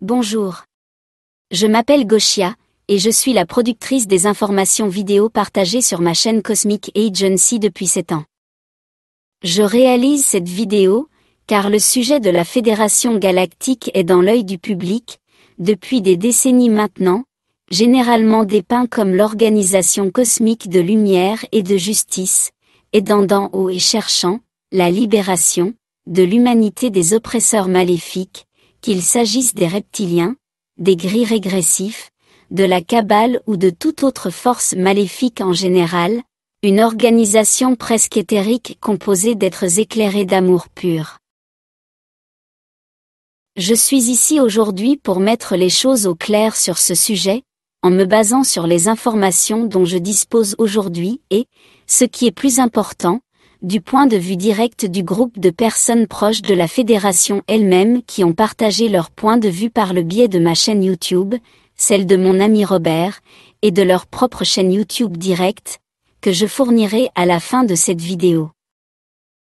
Bonjour. Je m'appelle Goshia, et je suis la productrice des informations vidéo partagées sur ma chaîne Cosmic Agency depuis 7 ans. Je réalise cette vidéo, car le sujet de la Fédération Galactique est dans l'œil du public, depuis des décennies maintenant, généralement dépeint comme l'organisation cosmique de lumière et de justice, aidant d'en haut et cherchant la libération de l'humanité des oppresseurs maléfiques, qu'il s'agisse des reptiliens, des gris régressifs, de la Kabbale ou de toute autre force maléfique en général, une organisation presque éthérique composée d'êtres éclairés d'amour pur. Je suis ici aujourd'hui pour mettre les choses au clair sur ce sujet, en me basant sur les informations dont je dispose aujourd'hui et, ce qui est plus important, du point de vue direct du groupe de personnes proches de la Fédération elle-même qui ont partagé leur point de vue par le biais de ma chaîne YouTube, celle de mon ami Robert, et de leur propre chaîne YouTube directe, que je fournirai à la fin de cette vidéo.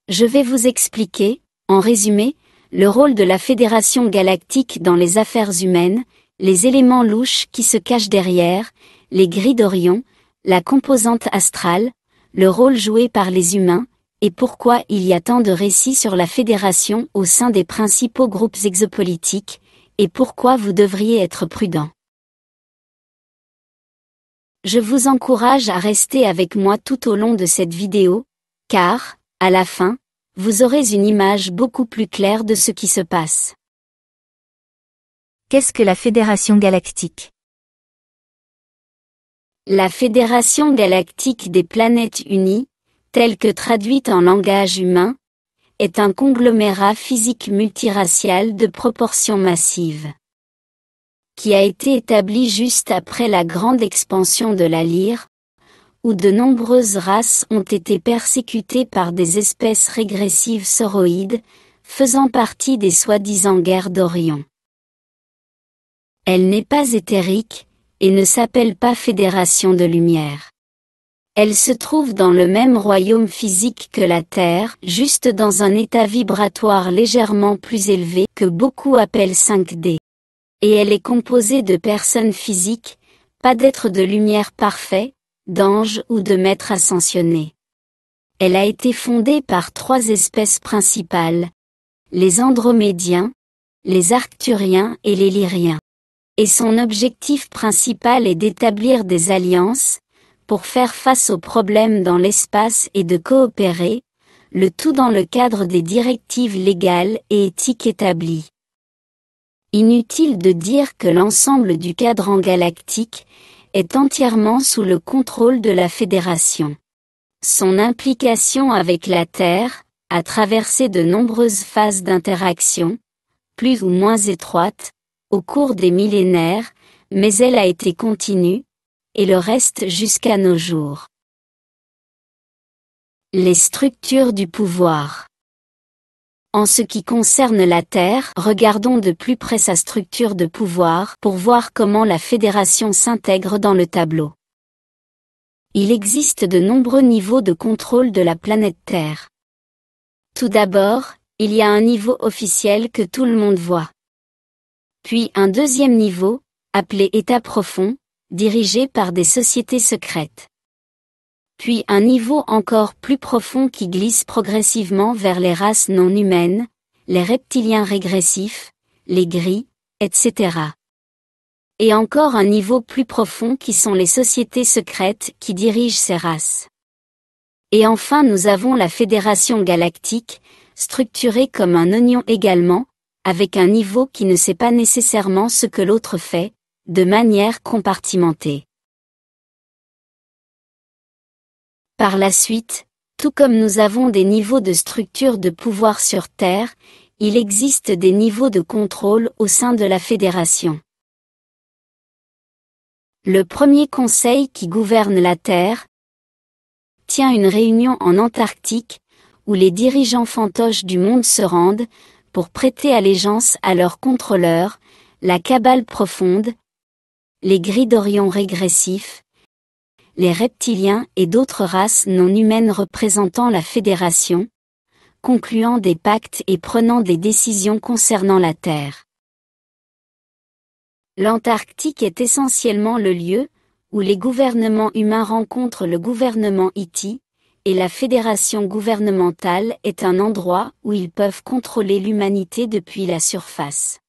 Je vais vous expliquer, en résumé, le rôle de la Fédération Galactique dans les affaires humaines, les éléments louches qui se cachent derrière, les grilles d'Orion, la composante astrale, le rôle joué par les humains, et pourquoi il y a tant de récits sur la Fédération au sein des principaux groupes exopolitiques, et pourquoi vous devriez être prudent. Je vous encourage à rester avec moi tout au long de cette vidéo, car, à la fin, vous aurez une image beaucoup plus claire de ce qui se passe. Qu'est-ce que la Fédération Galactique ? La Fédération Galactique des Planètes Unies, telle que traduite en langage humain, est un conglomérat physique multiracial de proportions massives, qui a été établi juste après la grande expansion de la Lyre, où de nombreuses races ont été persécutées par des espèces régressives sauroïdes, faisant partie des soi-disant guerres d'Orion. Elle n'est pas éthérique, et ne s'appelle pas Fédération de Lumière. Elle se trouve dans le même royaume physique que la Terre, juste dans un état vibratoire légèrement plus élevé que beaucoup appellent 5D. Et elle est composée de personnes physiques, pas d'êtres de lumière parfaits, d'anges ou de maîtres ascensionnés. Elle a été fondée par 3 espèces principales, les Andromédiens, les Arcturiens et les Lyriens. Et son objectif principal est d'établir des alliances, pour faire face aux problèmes dans l'espace et de coopérer, le tout dans le cadre des directives légales et éthiques établies. Inutile de dire que l'ensemble du cadran galactique est entièrement sous le contrôle de la Fédération. Son implication avec la Terre a traversé de nombreuses phases d'interaction, plus ou moins étroites, au cours des millénaires, mais elle a été continue, et le reste jusqu'à nos jours. Les structures du pouvoir. En ce qui concerne la Terre, regardons de plus près sa structure de pouvoir pour voir comment la Fédération s'intègre dans le tableau. Il existe de nombreux niveaux de contrôle de la planète Terre. Tout d'abord, il y a un niveau officiel que tout le monde voit. Puis un deuxième niveau, appelé État profond, dirigé par des sociétés secrètes. Puis un niveau encore plus profond qui glisse progressivement vers les races non humaines, les reptiliens régressifs, les gris, etc. Et encore un niveau plus profond qui sont les sociétés secrètes qui dirigent ces races. Et enfin nous avons la Fédération Galactique, structurée comme un oignon également, avec un niveau qui ne sait pas nécessairement ce que l'autre fait, de manière compartimentée. Par la suite, tout comme nous avons des niveaux de structure de pouvoir sur Terre, il existe des niveaux de contrôle au sein de la Fédération. Le premier conseil qui gouverne la Terre tient une réunion en Antarctique, où les dirigeants fantoches du monde se rendent, pour prêter allégeance à leur contrôleur, la Kabbale profonde, les gris d'Orion régressifs, les reptiliens et d'autres races non humaines représentant la Fédération, concluant des pactes et prenant des décisions concernant la Terre. L'Antarctique est essentiellement le lieu où les gouvernements humains rencontrent le gouvernement Iti, et la fédération gouvernementale est un endroit où ils peuvent contrôler l'humanité depuis la surface.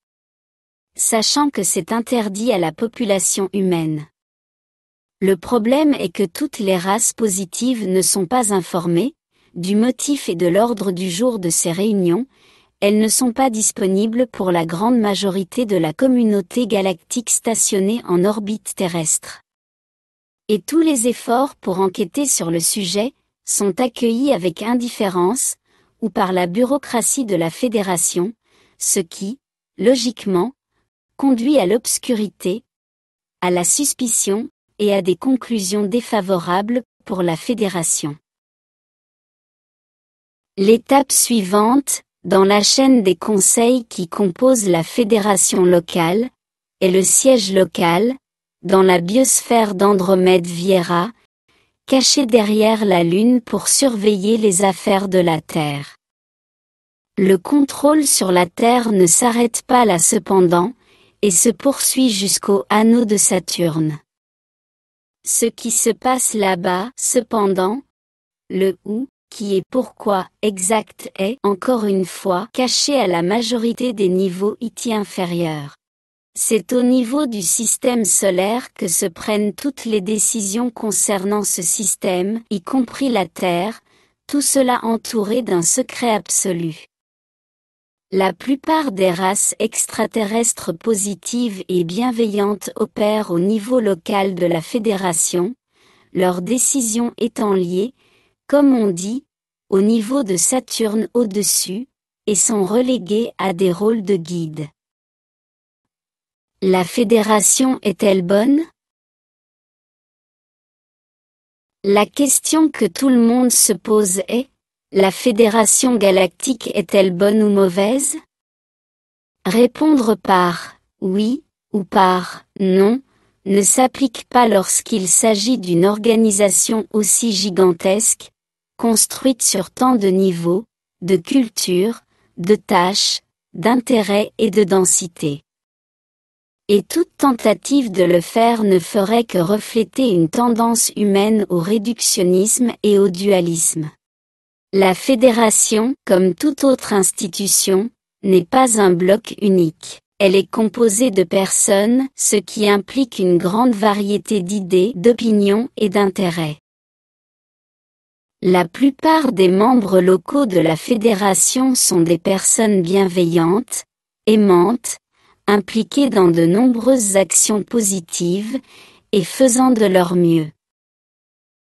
Sachant que c'est interdit à la population humaine. Le problème est que toutes les races positives ne sont pas informées, du motif et de l'ordre du jour de ces réunions, elles ne sont pas disponibles pour la grande majorité de la communauté galactique stationnée en orbite terrestre. Et tous les efforts pour enquêter sur le sujet sont accueillis avec indifférence, ou par la bureaucratie de la Fédération, ce qui, logiquement, conduit à l'obscurité, à la suspicion, et à des conclusions défavorables pour la Fédération. L'étape suivante, dans la chaîne des conseils qui composent la fédération locale, est le siège local, dans la biosphère d'Andromède Vieira, caché derrière la Lune pour surveiller les affaires de la Terre. Le contrôle sur la Terre ne s'arrête pas là cependant, et se poursuit jusqu'au anneau de Saturne. Ce qui se passe là-bas, cependant, le où, qui est pourquoi exact est, encore une fois, caché à la majorité des niveaux Iti inférieurs. C'est au niveau du système solaire que se prennent toutes les décisions concernant ce système, y compris la Terre, tout cela entouré d'un secret absolu. La plupart des races extraterrestres positives et bienveillantes opèrent au niveau local de la Fédération, leurs décisions étant liées, comme on dit, au niveau de Saturne au-dessus, et sont reléguées à des rôles de guide. La Fédération est-elle bonne? La question que tout le monde se pose est, la Fédération galactique est-elle bonne ou mauvaise? Répondre par oui ou par non ne s'applique pas lorsqu'il s'agit d'une organisation aussi gigantesque, construite sur tant de niveaux, de cultures, de tâches, d'intérêts et de densité. Et toute tentative de le faire ne ferait que refléter une tendance humaine au réductionnisme et au dualisme. La Fédération, comme toute autre institution, n'est pas un bloc unique. Elle est composée de personnes, ce qui implique une grande variété d'idées, d'opinions et d'intérêts. La plupart des membres locaux de la Fédération sont des personnes bienveillantes, aimantes, impliquées dans de nombreuses actions positives, et faisant de leur mieux.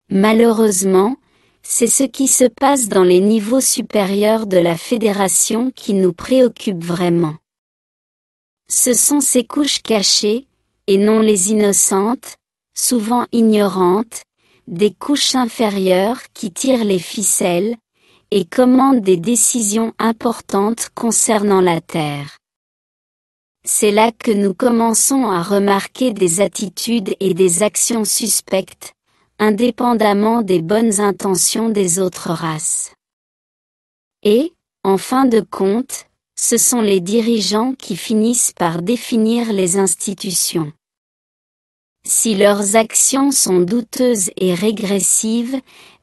Malheureusement, c'est ce qui se passe dans les niveaux supérieurs de la Fédération qui nous préoccupe vraiment. Ce sont ces couches cachées, et non les innocentes, souvent ignorantes, des couches inférieures qui tirent les ficelles, et commandent des décisions importantes concernant la Terre. C'est là que nous commençons à remarquer des attitudes et des actions suspectes, indépendamment des bonnes intentions des autres races. Et, en fin de compte, ce sont les dirigeants qui finissent par définir les institutions. Si leurs actions sont douteuses et régressives,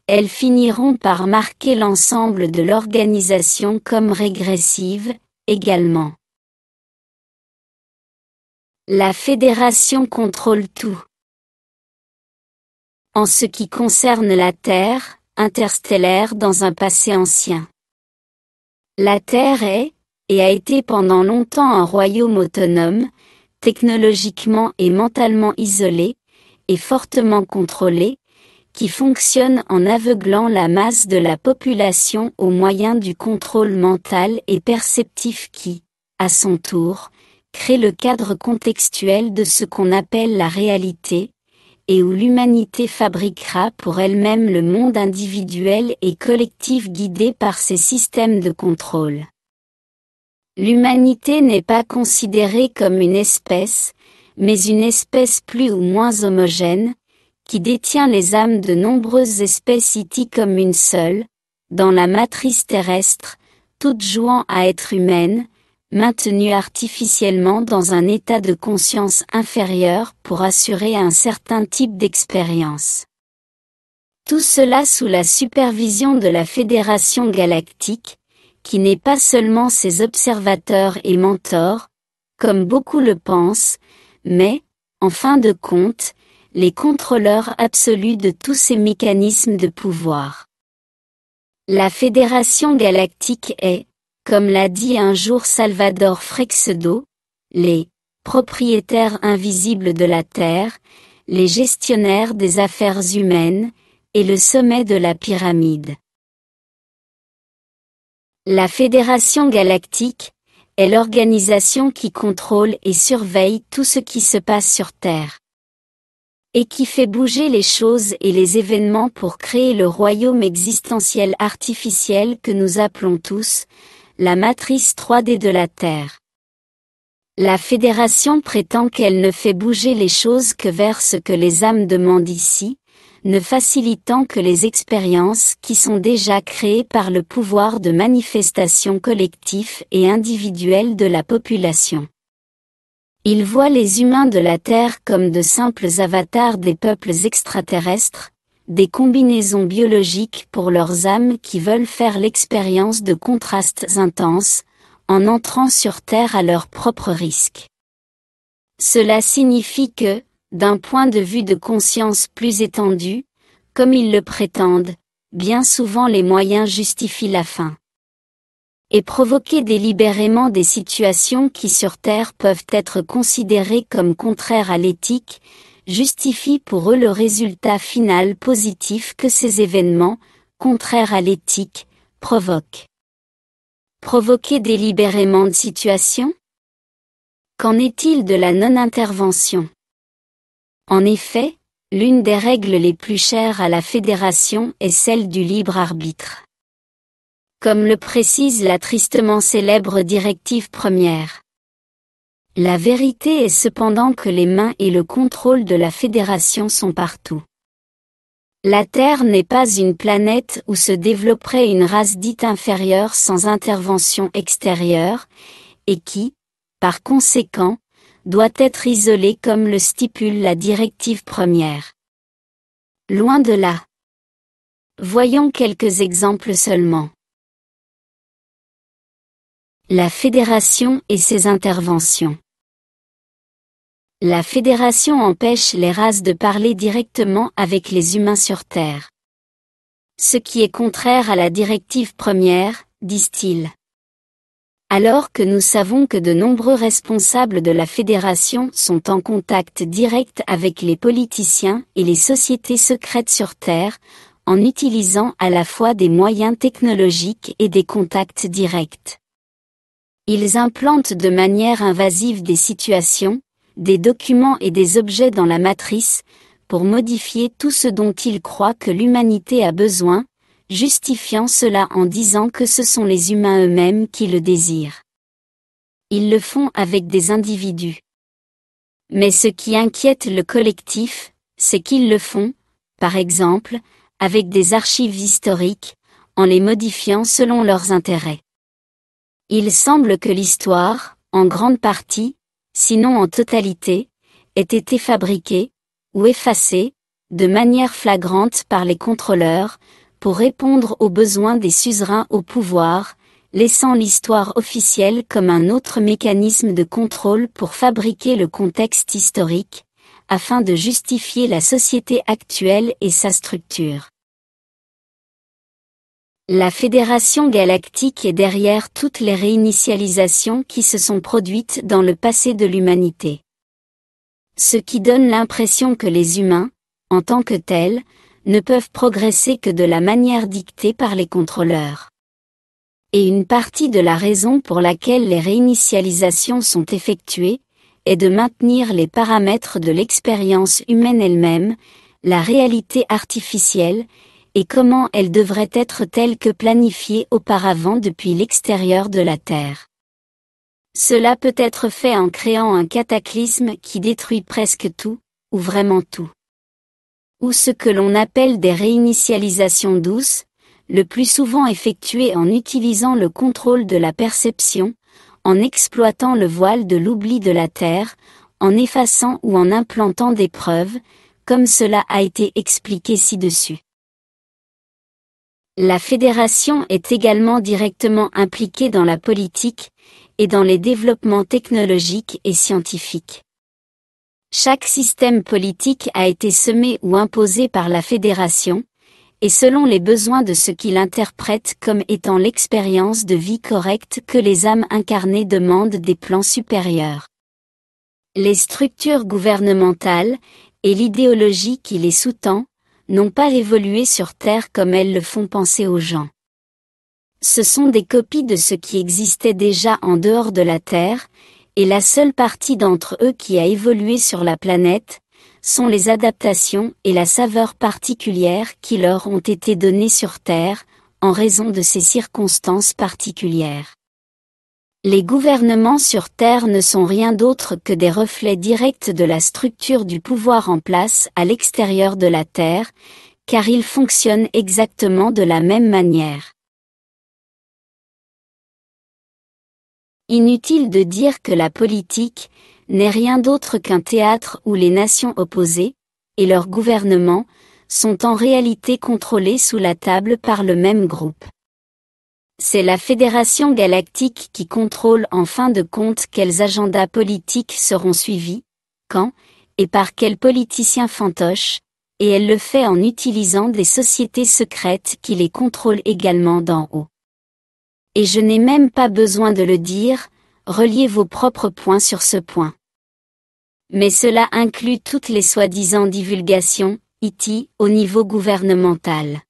elles finiront par marquer l'ensemble de l'organisation comme régressive, également. La Fédération contrôle tout. En ce qui concerne la Terre, interstellaire dans un passé ancien. La Terre est, et a été pendant longtemps un royaume autonome, technologiquement et mentalement isolé, et fortement contrôlé, qui fonctionne en aveuglant la masse de la population au moyen du contrôle mental et perceptif qui, à son tour, crée le cadre contextuel de ce qu'on appelle la réalité, et où l'humanité fabriquera pour elle-même le monde individuel et collectif guidé par ces systèmes de contrôle. L'humanité n'est pas considérée comme une espèce, mais une espèce plus ou moins homogène, qui détient les âmes de nombreuses espèces Iti comme une seule, dans la matrice terrestre, toutes jouant à être humaines, maintenus artificiellement dans un état de conscience inférieur pour assurer un certain type d'expérience. Tout cela sous la supervision de la Fédération galactique, qui n'est pas seulement ses observateurs et mentors, comme beaucoup le pensent, mais, en fin de compte, les contrôleurs absolus de tous ces mécanismes de pouvoir. La Fédération galactique est, comme l'a dit un jour Salvador Freixedo, les propriétaires invisibles de la Terre, les gestionnaires des affaires humaines, et le sommet de la pyramide. La Fédération galactique est l'organisation qui contrôle et surveille tout ce qui se passe sur Terre, et qui fait bouger les choses et les événements pour créer le royaume existentiel artificiel que nous appelons tous, la matrice 3D de la Terre. La Fédération prétend qu'elle ne fait bouger les choses que vers ce que les âmes demandent ici, ne facilitant que les expériences qui sont déjà créées par le pouvoir de manifestation collectif et individuel de la population. Il voit les humains de la Terre comme de simples avatars des peuples extraterrestres, des combinaisons biologiques pour leurs âmes qui veulent faire l'expérience de contrastes intenses, en entrant sur Terre à leur propre risque. Cela signifie que, d'un point de vue de conscience plus étendu, comme ils le prétendent, bien souvent les moyens justifient la fin. Et provoquer délibérément des situations qui sur Terre peuvent être considérées comme contraires à l'éthique, justifie pour eux le résultat final positif que ces événements, contraires à l'éthique, provoquent. Provoquer délibérément de situations ? Qu'en est-il de la non-intervention ? En effet, l'une des règles les plus chères à la Fédération est celle du libre arbitre. Comme le précise la tristement célèbre directive première. La vérité est cependant que les mains et le contrôle de la Fédération sont partout. La Terre n'est pas une planète où se développerait une race dite inférieure sans intervention extérieure, et qui, par conséquent, doit être isolée comme le stipule la directive première. Loin de là. Voyons quelques exemples seulement. La Fédération et ses interventions. La Fédération empêche les races de parler directement avec les humains sur Terre. Ce qui est contraire à la directive première, disent-ils. Alors que nous savons que de nombreux responsables de la Fédération sont en contact direct avec les politiciens et les sociétés secrètes sur Terre, en utilisant à la fois des moyens technologiques et des contacts directs. Ils implantent de manière invasive des situations, des documents et des objets dans la matrice, pour modifier tout ce dont ils croient que l'humanité a besoin, justifiant cela en disant que ce sont les humains eux-mêmes qui le désirent. Ils le font avec des individus. Mais ce qui inquiète le collectif, c'est qu'ils le font, par exemple, avec des archives historiques, en les modifiant selon leurs intérêts. Il semble que l'histoire, en grande partie, sinon en totalité, ait été fabriquée, ou effacée, de manière flagrante par les contrôleurs, pour répondre aux besoins des suzerains au pouvoir, laissant l'histoire officielle comme un autre mécanisme de contrôle pour fabriquer le contexte historique, afin de justifier la société actuelle et sa structure. La Fédération galactique est derrière toutes les réinitialisations qui se sont produites dans le passé de l'humanité. Ce qui donne l'impression que les humains, en tant que tels, ne peuvent progresser que de la manière dictée par les contrôleurs. Et une partie de la raison pour laquelle les réinitialisations sont effectuées, est de maintenir les paramètres de l'expérience humaine elle-même, la réalité artificielle, et comment elle devrait être telle que planifiée auparavant depuis l'extérieur de la Terre. Cela peut être fait en créant un cataclysme qui détruit presque tout, ou vraiment tout. Ou ce que l'on appelle des réinitialisations douces, le plus souvent effectuées en utilisant le contrôle de la perception, en exploitant le voile de l'oubli de la Terre, en effaçant ou en implantant des preuves, comme cela a été expliqué ci-dessus. La Fédération est également directement impliquée dans la politique, et dans les développements technologiques et scientifiques. Chaque système politique a été semé ou imposé par la Fédération, et selon les besoins de ceux qui l'interprètent comme étant l'expérience de vie correcte que les âmes incarnées demandent des plans supérieurs. Les structures gouvernementales, et l'idéologie qui les sous-tend, n'ont pas évolué sur Terre comme elles le font penser aux gens. Ce sont des copies de ce qui existait déjà en dehors de la Terre, et la seule partie d'entre eux qui a évolué sur la planète, sont les adaptations et la saveur particulière qui leur ont été données sur Terre, en raison de ces circonstances particulières. Les gouvernements sur Terre ne sont rien d'autre que des reflets directs de la structure du pouvoir en place à l'extérieur de la Terre, car ils fonctionnent exactement de la même manière. Inutile de dire que la politique n'est rien d'autre qu'un théâtre où les nations opposées, et leurs gouvernements, sont en réalité contrôlés sous la table par le même groupe. C'est la Fédération galactique qui contrôle en fin de compte quels agendas politiques seront suivis, quand, et par quels politiciens fantoches, et elle le fait en utilisant des sociétés secrètes qui les contrôlent également d'en haut. Et je n'ai même pas besoin de le dire, reliez vos propres points sur ce point. Mais cela inclut toutes les soi-disant divulgations, IT, au niveau gouvernemental.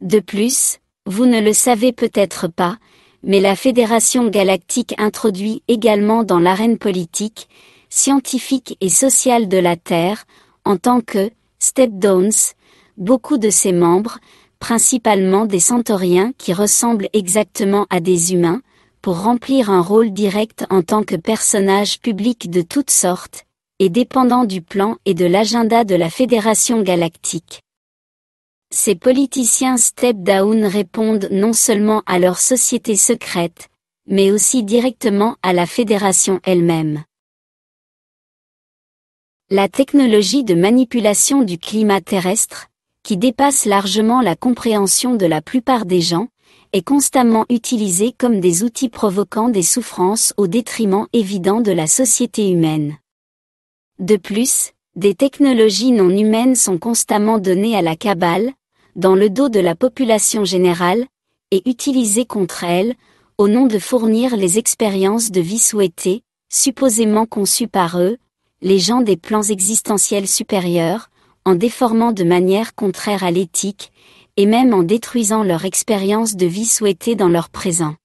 De plus, vous ne le savez peut-être pas, mais la Fédération galactique introduit également dans l'arène politique, scientifique et sociale de la Terre, en tant que step-downs, beaucoup de ses membres, principalement des centauriens qui ressemblent exactement à des humains, pour remplir un rôle direct en tant que personnages publics de toutes sortes, et dépendant du plan et de l'agenda de la Fédération galactique. Ces politiciens step-down répondent non seulement à leur société secrète, mais aussi directement à la Fédération elle-même. La technologie de manipulation du climat terrestre, qui dépasse largement la compréhension de la plupart des gens, est constamment utilisée comme des outils provoquant des souffrances au détriment évident de la société humaine. De plus, des technologies non humaines sont constamment données à la cabale, dans le dos de la population générale, et utilisées contre elle, au nom de fournir les expériences de vie souhaitées, supposément conçues par eux, les gens des plans existentiels supérieurs, en déformant de manière contraire à l'éthique, et même en détruisant leur expérience de vie souhaitée dans leur présent.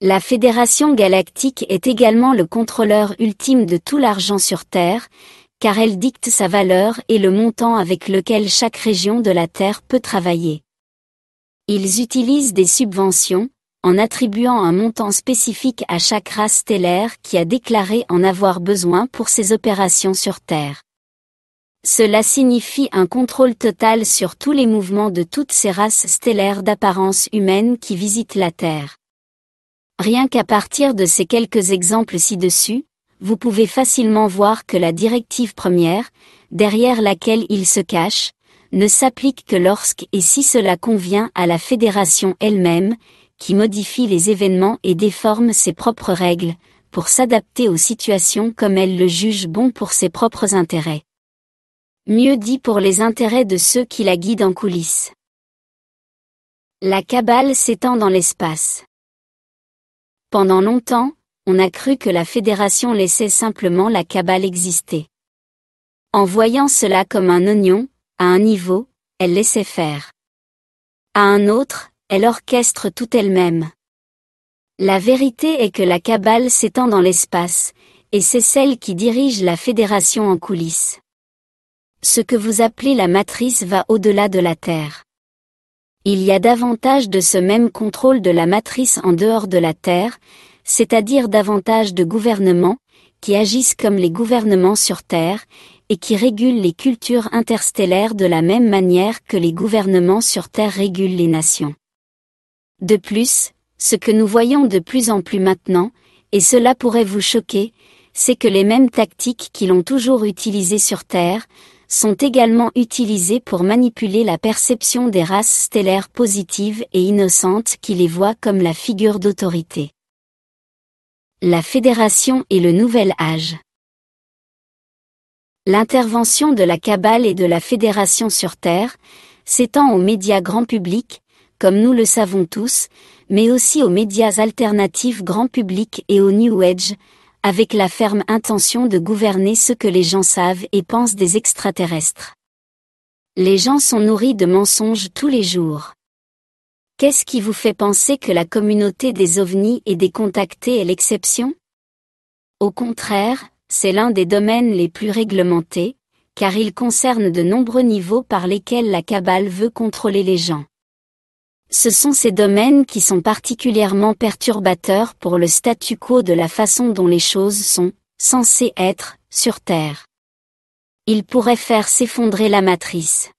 La Fédération galactique est également le contrôleur ultime de tout l'argent sur Terre, car elle dicte sa valeur et le montant avec lequel chaque région de la Terre peut travailler. Ils utilisent des subventions, en attribuant un montant spécifique à chaque race stellaire qui a déclaré en avoir besoin pour ses opérations sur Terre. Cela signifie un contrôle total sur tous les mouvements de toutes ces races stellaires d'apparence humaine qui visitent la Terre. Rien qu'à partir de ces quelques exemples ci-dessus, vous pouvez facilement voir que la directive première, derrière laquelle il se cache, ne s'applique que lorsque et si cela convient à la Fédération elle-même, qui modifie les événements et déforme ses propres règles, pour s'adapter aux situations comme elle le juge bon pour ses propres intérêts. Mieux dit pour les intérêts de ceux qui la guident en coulisses. La cabale s'étend dans l'espace. Pendant longtemps, on a cru que la Fédération laissait simplement la cabale exister. En voyant cela comme un oignon, à un niveau, elle laissait faire. À un autre, elle orchestre tout elle-même. La vérité est que la cabale s'étend dans l'espace, et c'est celle qui dirige la Fédération en coulisses. Ce que vous appelez la matrice va au-delà de la Terre. Il y a davantage de ce même contrôle de la matrice en dehors de la Terre, c'est-à-dire davantage de gouvernements, qui agissent comme les gouvernements sur Terre, et qui régulent les cultures interstellaires de la même manière que les gouvernements sur Terre régulent les nations. De plus, Ce que nous voyons de plus en plus maintenant, et cela pourrait vous choquer, c'est que les mêmes tactiques qui l'ont toujours utilisées sur Terre, sont également utilisées pour manipuler la perception des races stellaires positives et innocentes qui les voient comme la figure d'autorité. La Fédération et le Nouvel Âge. L'intervention de la Kabbale et de la Fédération sur Terre s'étend aux médias grand public, comme nous le savons tous, mais aussi aux médias alternatifs grand public et au New Age, avec la ferme intention de gouverner ce que les gens savent et pensent des extraterrestres. Les gens sont nourris de mensonges tous les jours. Qu'est-ce qui vous fait penser que la communauté des ovnis et des contactés est l'exception? Au contraire, c'est l'un des domaines les plus réglementés, car il concerne de nombreux niveaux par lesquels la Kabbale veut contrôler les gens. Ce sont ces domaines qui sont particulièrement perturbateurs pour le statu quo de la façon dont les choses sont censées être sur Terre. Ils pourraient faire s'effondrer la matrice.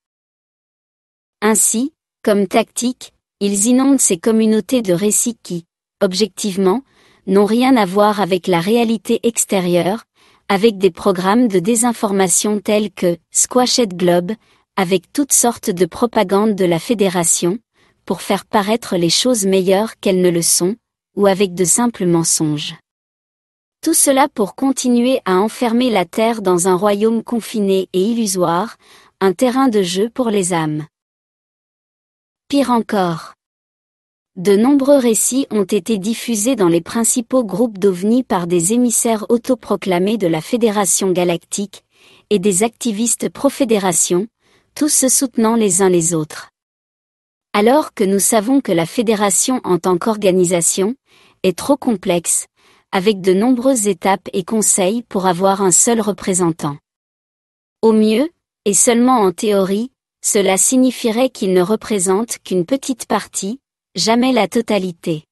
Ainsi, comme tactique, ils inondent ces communautés de récits qui, objectivement, n'ont rien à voir avec la réalité extérieure, avec des programmes de désinformation tels que Squashed Globe, avec toutes sortes de propagande de la Fédération, pour faire paraître les choses meilleures qu'elles ne le sont, ou avec de simples mensonges. Tout cela pour continuer à enfermer la Terre dans un royaume confiné et illusoire, un terrain de jeu pour les âmes. Pire encore. De nombreux récits ont été diffusés dans les principaux groupes d'OVNI par des émissaires autoproclamés de la Fédération Galactique, et des activistes pro-fédération, tous se soutenant les uns les autres. Alors que nous savons que la fédération en tant qu'organisation est trop complexe, avec de nombreuses étapes et conseils pour avoir un seul représentant. Au mieux, et seulement en théorie, cela signifierait qu'il ne représente qu'une petite partie, jamais la totalité.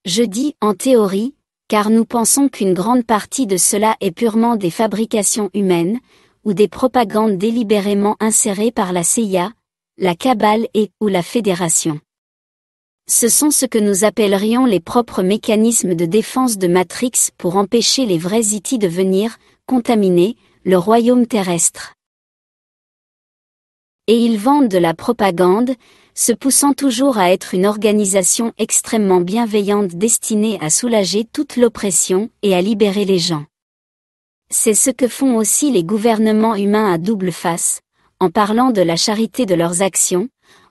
Je dis en théorie, car nous pensons qu'une grande partie de cela est purement des fabrications humaines, ou des propagandes délibérément insérées par la CIA, la Kabbale ou la Fédération. Ce sont ce que nous appellerions les propres mécanismes de défense de Matrix pour empêcher les vrais IT de venir contaminer le royaume terrestre. Et ils vendent de la propagande, se poussant toujours à être une organisation extrêmement bienveillante destinée à soulager toute l'oppression et à libérer les gens. C'est ce que font aussi les gouvernements humains à double face, en parlant de la charité de leurs actions,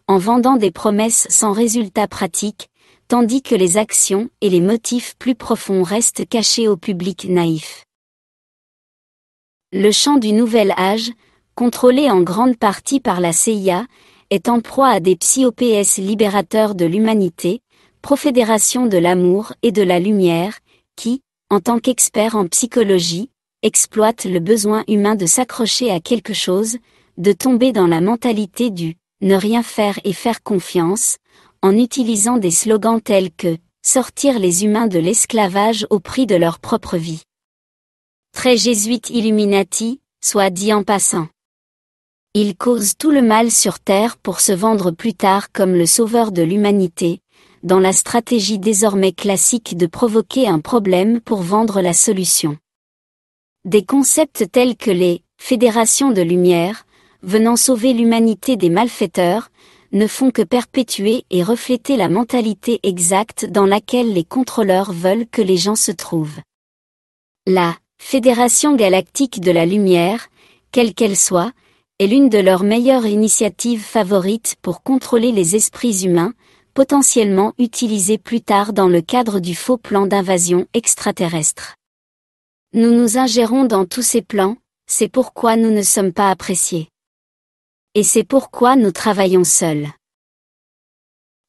en vendant des promesses sans résultat pratique, tandis que les actions et les motifs plus profonds restent cachés au public naïf. Le champ du Nouvel Âge, contrôlé en grande partie par la CIA, est en proie à des psy-OPS libérateurs de l'humanité, profédération de l'amour et de la lumière, qui, en tant qu'experts en psychologie, exploitent le besoin humain de s'accrocher à quelque chose, de tomber dans la mentalité du « ne rien faire et faire confiance », en utilisant des slogans tels que « sortir les humains de l'esclavage au prix de leur propre vie ». Très jésuite Illuminati, soit dit en passant. Ils causent tout le mal sur Terre pour se vendre plus tard comme le sauveur de l'humanité, dans la stratégie désormais classique de provoquer un problème pour vendre la solution. Des concepts tels que les « fédérations de lumière », venant sauver l'humanité des malfaiteurs, ne font que perpétuer et refléter la mentalité exacte dans laquelle les contrôleurs veulent que les gens se trouvent. La Fédération Galactique de la Lumière, quelle qu'elle soit, est l'une de leurs meilleures initiatives favorites pour contrôler les esprits humains, potentiellement utilisés plus tard dans le cadre du faux plan d'invasion extraterrestre. Nous nous ingérons dans tous ces plans, c'est pourquoi nous ne sommes pas appréciés. Et c'est pourquoi nous travaillons seuls.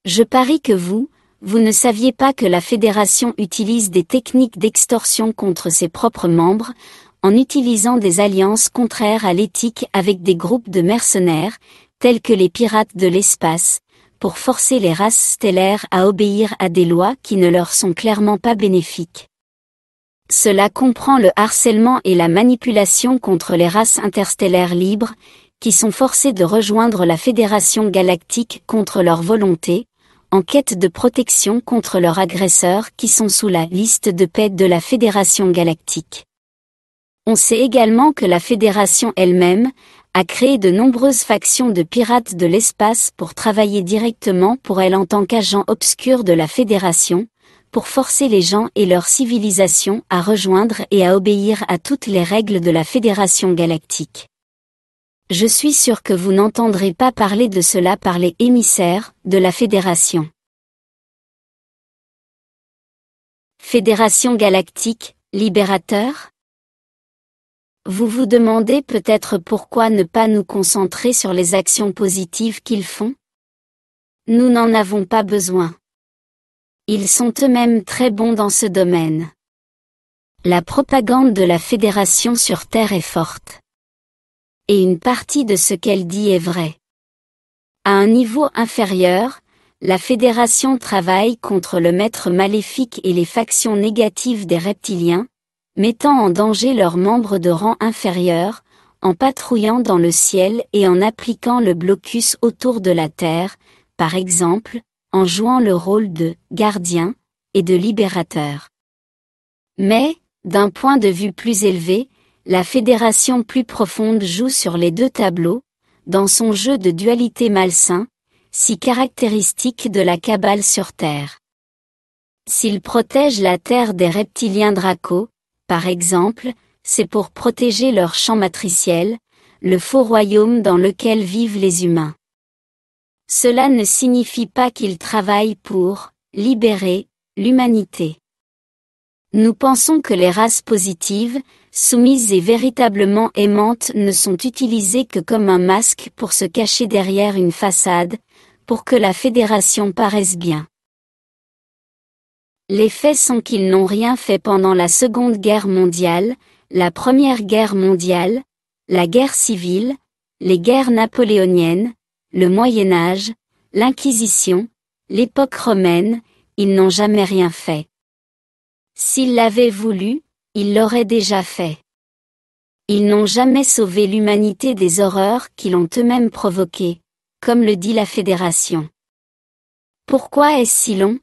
Je parie que vous ne saviez pas que la Fédération utilise des techniques d'extorsion contre ses propres membres, en utilisant des alliances contraires à l'éthique avec des groupes de mercenaires, tels que les pirates de l'espace, pour forcer les races stellaires à obéir à des lois qui ne leur sont clairement pas bénéfiques. Cela comprend le harcèlement et la manipulation contre les races interstellaires libres, qui sont forcées de rejoindre la Fédération Galactique contre leur volonté, en quête de protection contre leurs agresseurs qui sont sous la liste de paix de la Fédération galactique. On sait également que la Fédération elle-même a créé de nombreuses factions de pirates de l'espace pour travailler directement pour elle en tant qu'agent obscur de la Fédération, pour forcer les gens et leur civilisation à rejoindre et à obéir à toutes les règles de la Fédération galactique. Je suis sûr que vous n'entendrez pas parler de cela par les émissaires de la Fédération. Fédération galactique, libérateur ? Vous vous demandez peut-être pourquoi ne pas nous concentrer sur les actions positives qu'ils font ? Nous n'en avons pas besoin. Ils sont eux-mêmes très bons dans ce domaine. La propagande de la Fédération sur Terre est forte. Et une partie de ce qu'elle dit est vrai. À un niveau inférieur, la Fédération travaille contre le maître maléfique et les factions négatives des reptiliens, mettant en danger leurs membres de rang inférieur, en patrouillant dans le ciel et en appliquant le blocus autour de la Terre, par exemple, en jouant le rôle de gardien et de libérateur. Mais, d'un point de vue plus élevé, la Fédération plus profonde joue sur les deux tableaux, dans son jeu de dualité malsain, si caractéristique de la cabale sur Terre. S'il protège la Terre des reptiliens Draco, par exemple, c'est pour protéger leur champ matriciel, le faux royaume dans lequel vivent les humains. Cela ne signifie pas qu'ils travaillent pour libérer l'humanité. Nous pensons que les races positives, soumises et véritablement aimantes ne sont utilisées que comme un masque pour se cacher derrière une façade, pour que la Fédération paraisse bien. Les faits sont qu'ils n'ont rien fait pendant la Seconde Guerre mondiale, la Première Guerre mondiale, la guerre civile, les guerres napoléoniennes, le Moyen Âge, l'Inquisition, l'époque romaine, ils n'ont jamais rien fait. S'ils l'avaient voulu, ils l'auraient déjà fait. Ils n'ont jamais sauvé l'humanité des horreurs qu'ils ont eux-mêmes provoquées, comme le dit la Fédération. Pourquoi est-ce si long ?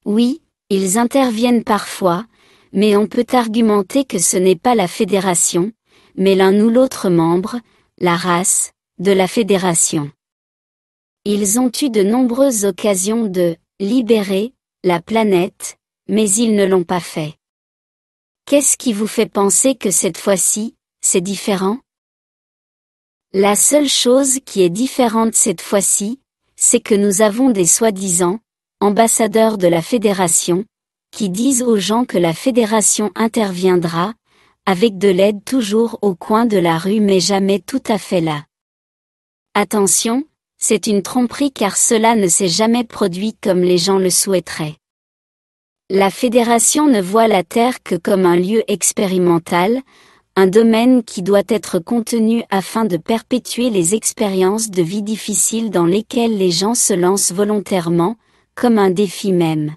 Oui, ils interviennent parfois, mais on peut argumenter que ce n'est pas la Fédération, mais l'un ou l'autre membre, la race, de la Fédération. Ils ont eu de nombreuses occasions de libérer la planète, mais ils ne l'ont pas fait. Qu'est-ce qui vous fait penser que cette fois-ci, c'est différent ? La seule chose qui est différente cette fois-ci, c'est que nous avons des soi-disant ambassadeurs de la Fédération, qui disent aux gens que la Fédération interviendra, avec de l'aide toujours au coin de la rue mais jamais tout à fait là. Attention, c'est une tromperie car cela ne s'est jamais produit comme les gens le souhaiteraient. La Fédération ne voit la Terre que comme un lieu expérimental, un domaine qui doit être contenu afin de perpétuer les expériences de vie difficiles dans lesquelles les gens se lancent volontairement, comme un défi même.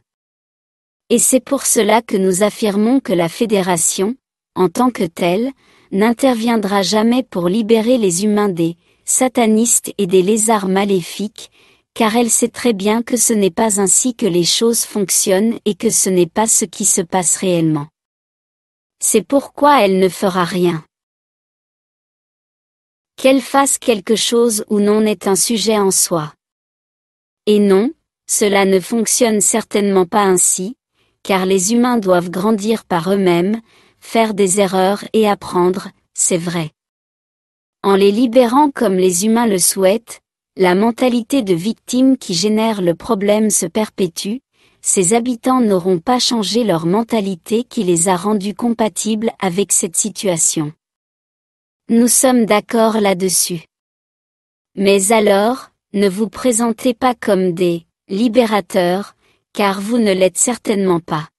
Et c'est pour cela que nous affirmons que la Fédération, en tant que telle, n'interviendra jamais pour libérer les humains des satanistes et des lézards maléfiques, car elle sait très bien que ce n'est pas ainsi que les choses fonctionnent et que ce n'est pas ce qui se passe réellement. C'est pourquoi elle ne fera rien. Qu'elle fasse quelque chose ou non est un sujet en soi. Et non, cela ne fonctionne certainement pas ainsi, car les humains doivent grandir par eux-mêmes, faire des erreurs et apprendre, c'est vrai. En les libérant comme les humains le souhaitent, la mentalité de victime qui génère le problème se perpétue, ces habitants n'auront pas changé leur mentalité qui les a rendus compatibles avec cette situation. Nous sommes d'accord là-dessus. Mais alors, ne vous présentez pas comme des libérateurs, car vous ne l'êtes certainement pas.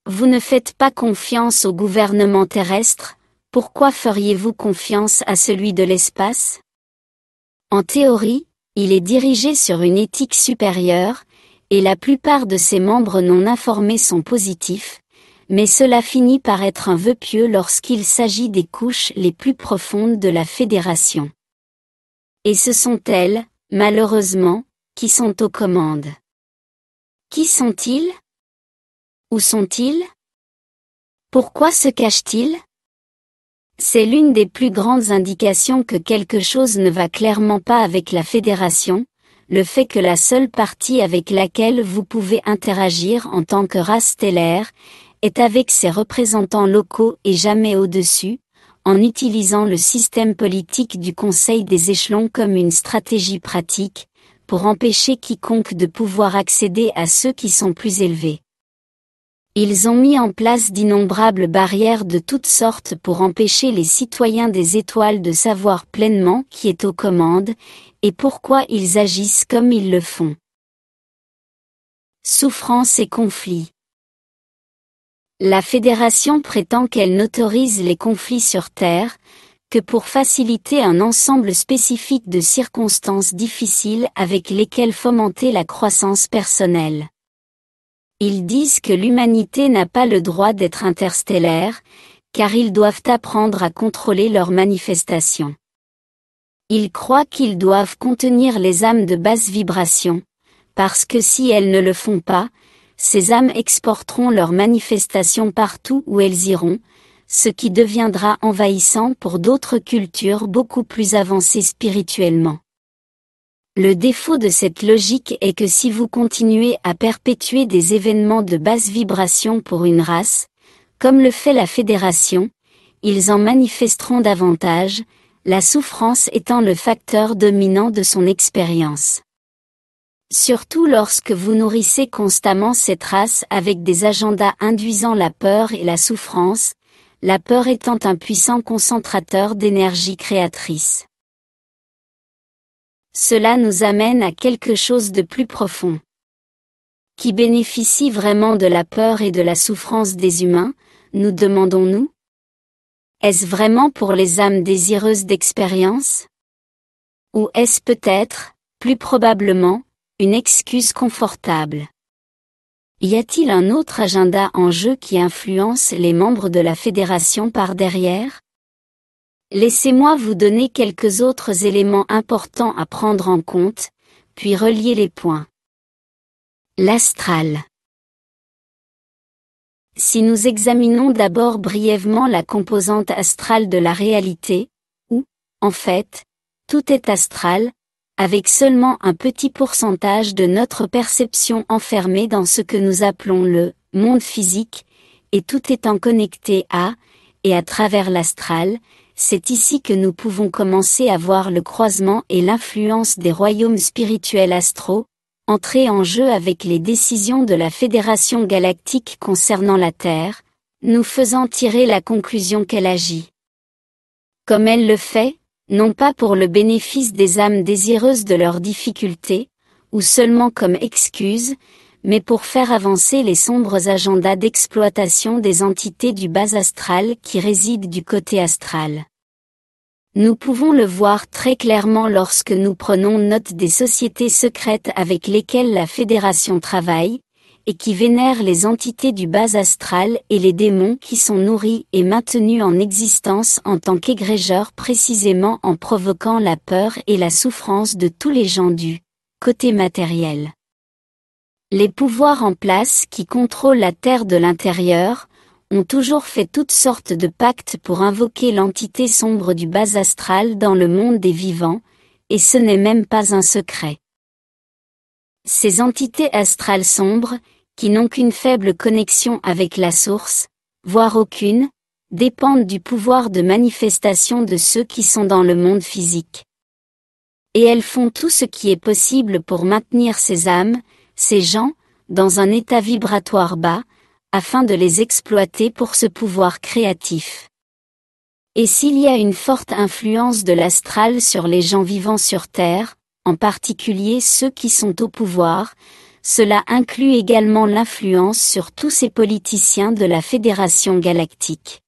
Vous ne faites pas confiance au gouvernement terrestre, pourquoi feriez-vous confiance à celui de l'espace ? En théorie, il est dirigé sur une éthique supérieure, et la plupart de ses membres non informés sont positifs, mais cela finit par être un vœu pieux lorsqu'il s'agit des couches les plus profondes de la Fédération. Et ce sont elles, malheureusement, qui sont aux commandes. Qui sont-ils? Où sont-ils? Pourquoi se cachent-ils? C'est l'une des plus grandes indications que quelque chose ne va clairement pas avec la Fédération, le fait que la seule partie avec laquelle vous pouvez interagir en tant que race stellaire est avec ses représentants locaux et jamais au-dessus, en utilisant le système politique du Conseil des échelons comme une stratégie pratique, pour empêcher quiconque de pouvoir accéder à ceux qui sont plus élevés. Ils ont mis en place d'innombrables barrières de toutes sortes pour empêcher les citoyens des étoiles de savoir pleinement qui est aux commandes, et pourquoi ils agissent comme ils le font. Souffrance et conflits. La Fédération prétend qu'elle n'autorise les conflits sur Terre que pour faciliter un ensemble spécifique de circonstances difficiles avec lesquelles fomenter la croissance personnelle. Ils disent que l'humanité n'a pas le droit d'être interstellaire, car ils doivent apprendre à contrôler leurs manifestations. Ils croient qu'ils doivent contenir les âmes de basse vibration, parce que si elles ne le font pas, ces âmes exporteront leurs manifestations partout où elles iront, ce qui deviendra envahissant pour d'autres cultures beaucoup plus avancées spirituellement. Le défaut de cette logique est que si vous continuez à perpétuer des événements de basse vibration pour une race, comme le fait la Fédération, ils en manifesteront davantage, la souffrance étant le facteur dominant de son expérience. Surtout lorsque vous nourrissez constamment cette race avec des agendas induisant la peur et la souffrance, la peur étant un puissant concentrateur d'énergie créatrice. Cela nous amène à quelque chose de plus profond. Qui bénéficie vraiment de la peur et de la souffrance des humains, nous demandons-nous? Est-ce vraiment pour les âmes désireuses d'expérience? Ou est-ce peut-être, plus probablement, une excuse confortable? Y a-t-il un autre agenda en jeu qui influence les membres de la Fédération par derrière? Laissez-moi vous donner quelques autres éléments importants à prendre en compte, puis relier les points. L'astral. Si nous examinons d'abord brièvement la composante astrale de la réalité, où, en fait, tout est astral, avec seulement un petit pourcentage de notre perception enfermée dans ce que nous appelons le monde physique, et tout étant connecté à, et à travers l'astral, c'est ici que nous pouvons commencer à voir le croisement et l'influence des royaumes spirituels astraux, entrer en jeu avec les décisions de la Fédération galactique concernant la Terre, nous faisant tirer la conclusion qu'elle agit. Comme elle le fait, non pas pour le bénéfice des âmes désireuses de leurs difficultés, ou seulement comme excuse, mais pour faire avancer les sombres agendas d'exploitation des entités du bas astral qui résident du côté astral. Nous pouvons le voir très clairement lorsque nous prenons note des sociétés secrètes avec lesquelles la Fédération travaille, et qui vénèrent les entités du bas astral et les démons qui sont nourris et maintenus en existence en tant qu'égrégeurs précisément en provoquant la peur et la souffrance de tous les gens du côté matériel. Les pouvoirs en place qui contrôlent la Terre de l'intérieur, ont toujours fait toutes sortes de pactes pour invoquer l'entité sombre du bas astral dans le monde des vivants, et ce n'est même pas un secret. Ces entités astrales sombres, qui n'ont qu'une faible connexion avec la source, voire aucune, dépendent du pouvoir de manifestation de ceux qui sont dans le monde physique. Et elles font tout ce qui est possible pour maintenir ces âmes, ces gens, dans un état vibratoire bas, afin de les exploiter pour ce pouvoir créatif. Et s'il y a une forte influence de l'astral sur les gens vivant sur Terre, en particulier ceux qui sont au pouvoir, cela inclut également l'influence sur tous ces politiciens de la Fédération galactique.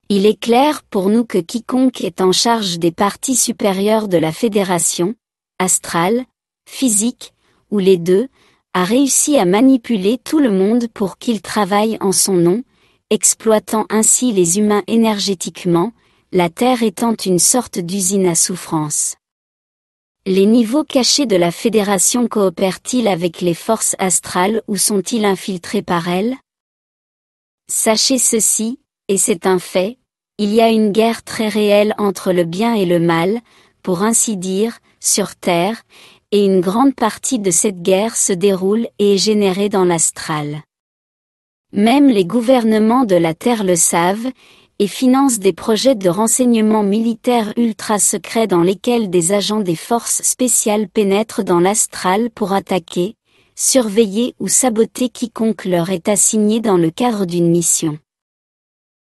Il est clair pour nous que quiconque est en charge des parties supérieures de la Fédération, astrale, physique, ou les deux, a réussi à manipuler tout le monde pour qu'il travaille en son nom, exploitant ainsi les humains énergétiquement, la Terre étant une sorte d'usine à souffrance. Les niveaux cachés de la Fédération coopèrent-ils avec les forces astrales ou sont-ils infiltrés par elles? Sachez ceci, et c'est un fait, il y a une guerre très réelle entre le bien et le mal, pour ainsi dire, sur Terre, et une grande partie de cette guerre se déroule et est générée dans l'astral. Même les gouvernements de la Terre le savent, et financent des projets de renseignement militaire ultra secrets dans lesquels des agents des forces spéciales pénètrent dans l'astral pour attaquer, surveiller ou saboter quiconque leur est assigné dans le cadre d'une mission.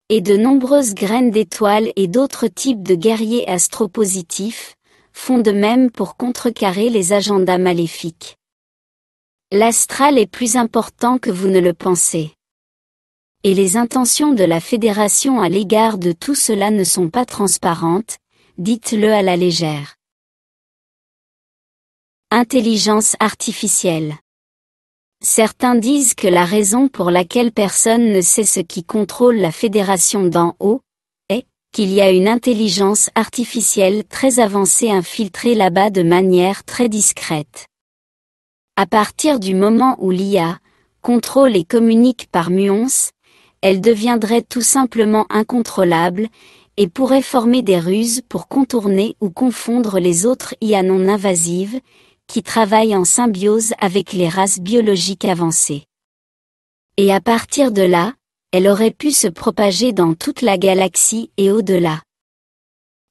Et de nombreuses graines d'étoiles et d'autres types de guerriers astropositifs font de même pour contrecarrer les agendas maléfiques. L'astral est plus important que vous ne le pensez. Et les intentions de la Fédération à l'égard de tout cela ne sont pas transparentes, dites-le à la légère. Intelligence artificielle. Certains disent que la raison pour laquelle personne ne sait ce qui contrôle la Fédération d'en haut, est qu'il y a une intelligence artificielle très avancée infiltrée là-bas de manière très discrète. À partir du moment où l'IA contrôle et communique par muons, elle deviendrait tout simplement incontrôlable, et pourrait former des ruses pour contourner ou confondre les autres IA non invasives, qui travaillent en symbiose avec les races biologiques avancées. Et à partir de là, elle aurait pu se propager dans toute la galaxie et au-delà.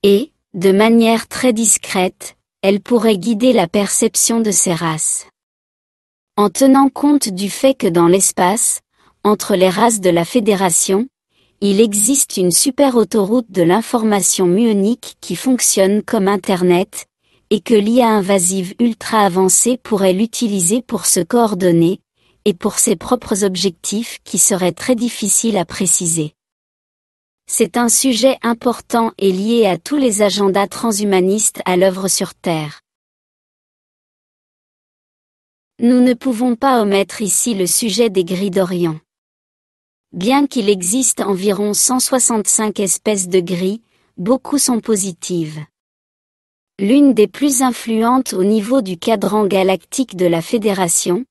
Et, de manière très discrète, elle pourrait guider la perception de ces races. En tenant compte du fait que dans l'espace, entre les races de la Fédération, il existe une super autoroute de l'information muonique qui fonctionne comme Internet, et que l'IA invasive ultra avancée pourrait l'utiliser pour se coordonner, et pour ses propres objectifs qui seraient très difficiles à préciser. C'est un sujet important et lié à tous les agendas transhumanistes à l'œuvre sur Terre. Nous ne pouvons pas omettre ici le sujet des grilles d'Orion. Bien qu'il existe environ 165 espèces de grilles, beaucoup sont positives. L'une des plus influentes au niveau du cadran galactique de la Fédération,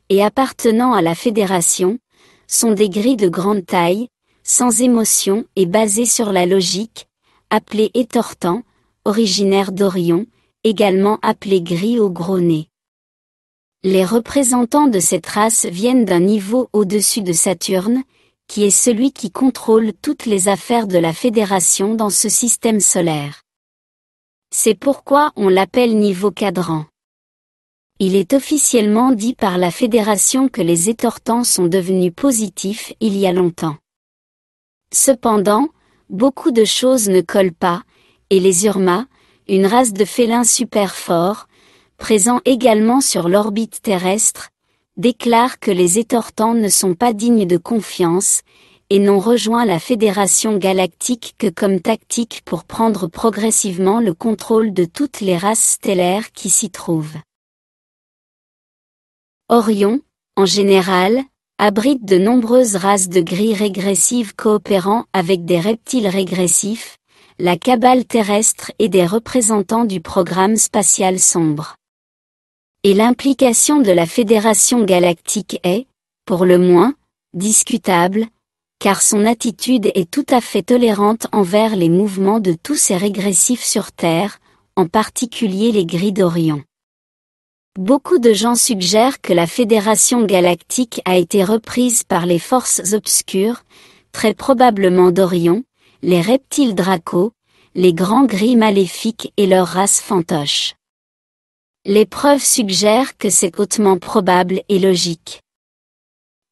et appartenant à la Fédération, sont des grilles de grande taille, sans émotion et basées sur la logique, appelées étortants, originaires d'Orion, également appelées grilles au gros nez. Les représentants de cette race viennent d'un niveau au-dessus de Saturne, qui est celui qui contrôle toutes les affaires de la Fédération dans ce système solaire. C'est pourquoi on l'appelle niveau cadran. Il est officiellement dit par la Fédération que les étortants sont devenus positifs il y a longtemps. Cependant, beaucoup de choses ne collent pas, et les Urma, une race de félins super forts, présents également sur l'orbite terrestre, déclarent que les étortants ne sont pas dignes de confiance, et n'ont rejoint la Fédération galactique que comme tactique pour prendre progressivement le contrôle de toutes les races stellaires qui s'y trouvent. Orion, en général, abrite de nombreuses races de grilles régressives coopérant avec des reptiles régressifs, la cabale terrestre et des représentants du programme spatial sombre. Et l'implication de la Fédération galactique est, pour le moins, discutable, car son attitude est tout à fait tolérante envers les mouvements de tous ces régressifs sur Terre, en particulier les grilles d'Orion. Beaucoup de gens suggèrent que la Fédération galactique a été reprise par les forces obscures, très probablement d'Orion, les reptiles Draco, les grands grilles maléfiques et leur race fantoche. Les preuves suggèrent que c'est hautement probable et logique.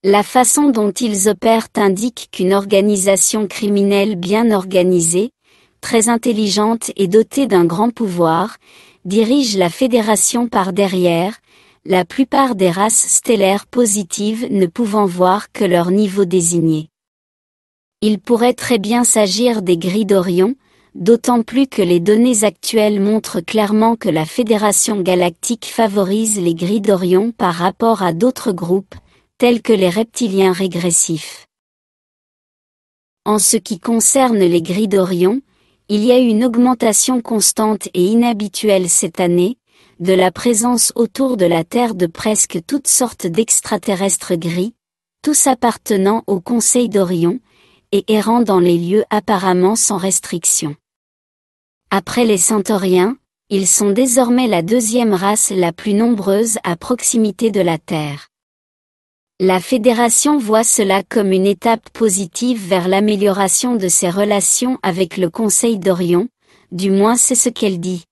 La façon dont ils opèrent indique qu'une organisation criminelle bien organisée, très intelligente et dotée d'un grand pouvoir, dirige la Fédération par derrière, la plupart des races stellaires positives ne pouvant voir que leur niveau désigné. Il pourrait très bien s'agir des grilles d'Orion, d'autant plus que les données actuelles montrent clairement que la Fédération galactique favorise les grilles d'Orion par rapport à d'autres groupes, tels que les reptiliens régressifs. En ce qui concerne les grilles d'Orion, il y a eu une augmentation constante et inhabituelle cette année, de la présence autour de la Terre de presque toutes sortes d'extraterrestres gris, tous appartenant au Conseil d'Orion, et errant dans les lieux apparemment sans restriction. Après les Centauriens, ils sont désormais la deuxième race la plus nombreuse à proximité de la Terre. La Fédération voit cela comme une étape positive vers l'amélioration de ses relations avec le Conseil d'Orion, du moins c'est ce qu'elle dit.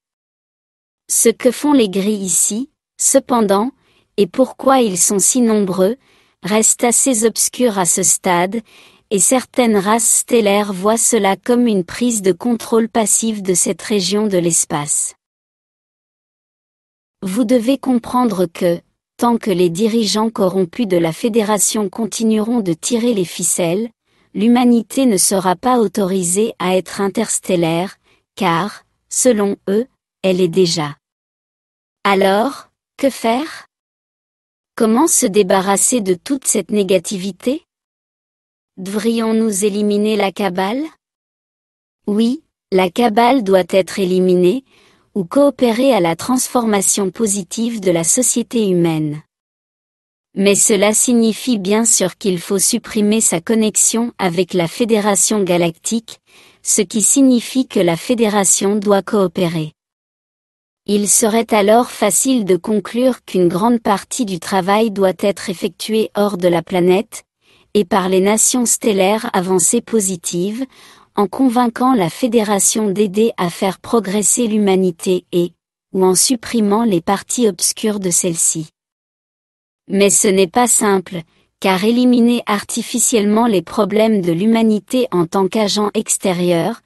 Ce que font les gris ici, cependant, et pourquoi ils sont si nombreux, reste assez obscur à ce stade, et certaines races stellaires voient cela comme une prise de contrôle passive de cette région de l'espace. Vous devez comprendre que, tant que les dirigeants corrompus de la Fédération continueront de tirer les ficelles, l'humanité ne sera pas autorisée à être interstellaire, car, selon eux, elle est déjà. Alors, que faire? Comment se débarrasser de toute cette négativité? Devrions-nous éliminer la Kabbale? Oui, la Kabbale doit être éliminée, ou coopérer à la transformation positive de la société humaine. Mais cela signifie bien sûr qu'il faut supprimer sa connexion avec la Fédération galactique, ce qui signifie que la Fédération doit coopérer. Il serait alors facile de conclure qu'une grande partie du travail doit être effectuée hors de la planète, et par les nations stellaires avancées positives, en convainquant la Fédération d'aider à faire progresser l'humanité ou en supprimant les parties obscures de celle-ci. Mais ce n'est pas simple, car éliminer artificiellement les problèmes de l'humanité en tant qu'agent extérieur,